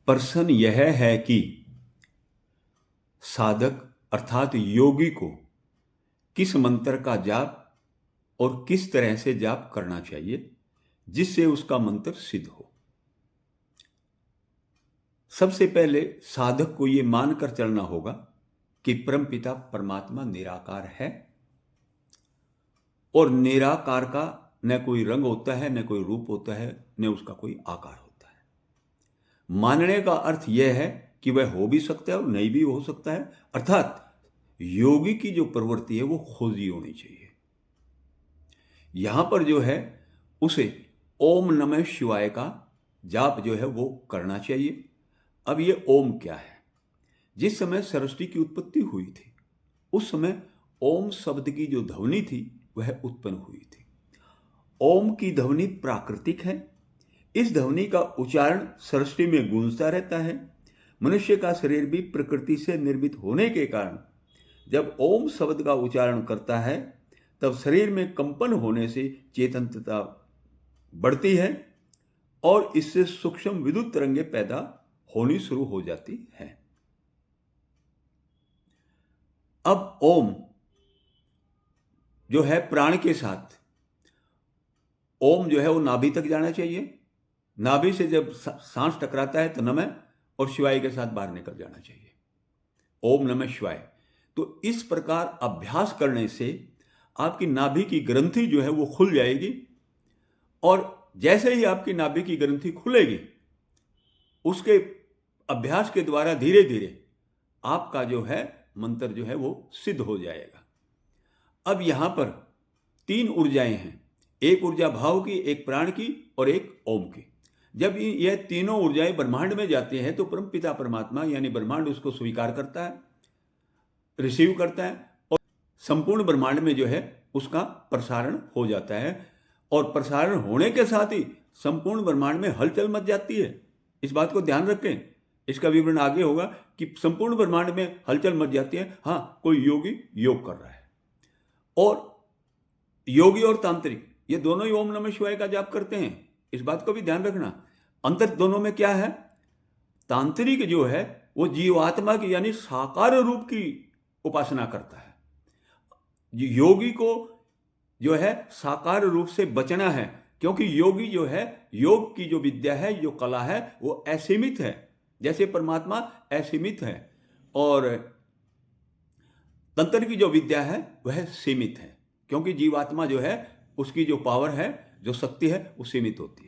प्रश्न यह है कि साधक अर्थात योगी को किस मंत्र का जाप और किस तरह से जाप करना चाहिए जिससे उसका मंत्र सिद्ध हो। सबसे पहले साधक को यह मानकर चलना होगा कि परमपिता परमात्मा निराकार है और निराकार का न कोई रंग होता है, न कोई रूप होता है, न उसका कोई आकार होता है। मानने का अर्थ यह है कि वह हो भी सकता है और नहीं भी हो सकता है, अर्थात योगी की जो प्रवृत्ति है वो खोजी होनी चाहिए। यहां पर जो है उसे ओम नमः शिवाय का जाप जो है वो करना चाहिए। अब ये ओम क्या है? जिस समय सरस्वती की उत्पत्ति हुई थी उस समय ओम शब्द की जो ध्वनि थी वह उत्पन्न हुई थी। ओम की ध्वनि प्राकृतिक है। इस ध्वनि का उच्चारण सरस्वती में गूंजता रहता है। मनुष्य का शरीर भी प्रकृति से निर्मित होने के कारण जब ओम शब्द का उच्चारण करता है तब शरीर में कंपन होने से चेतनता बढ़ती है और इससे सूक्ष्म विद्युत तरंगें पैदा होनी शुरू हो जाती है। अब ओम जो है प्राण के साथ, ओम जो है वो नाभि तक जाना चाहिए। नाभि से जब सांस टकराता है तो नमः और शिवाय के साथ बाहर निकल जाना चाहिए। ओम नमः शिवाय। तो इस प्रकार अभ्यास करने से आपकी नाभि की ग्रंथि जो है वो खुल जाएगी और जैसे ही आपकी नाभि की ग्रंथि खुलेगी उसके अभ्यास के द्वारा धीरे धीरे आपका जो है मंत्र जो है वो सिद्ध हो जाएगा। अब यहां पर 3 ऊर्जाएं हैं, एक ऊर्जा भाव की, एक प्राण की और एक ओम की। जब ये तीनों ऊर्जाएं ब्रह्मांड में जाती हैं तो परमपिता परमात्मा यानी ब्रह्मांड उसको स्वीकार करता है, रिसीव करता है और संपूर्ण ब्रह्मांड में जो है उसका प्रसारण हो जाता है। और प्रसारण होने के साथ ही संपूर्ण ब्रह्मांड में हलचल मच जाती है। इस बात को ध्यान रखें, इसका विवरण आगे होगा कि संपूर्ण ब्रह्मांड में हलचल मच जाती है। हाँ, कोई योगी योग कर रहा है और योगी और तांत्रिक ये दोनों ही ओम नमः शिवाय का जाप करते हैं। इस बात को भी ध्यान रखना। अंतर दोनों में क्या है? तांत्रिक जो है वो जीवात्मा की यानी साकार रूप की उपासना करता है। योगी को जो है साकार रूप से बचना है, क्योंकि योगी जो है योग की जो विद्या है, जो कला है वो असीमित है, जैसे परमात्मा असीमित है और तंत्र की जो विद्या है वह सीमित है, क्योंकि जीवात्मा जो है उसकी जो पावर है, जो शक्ति है वो सीमित होती है।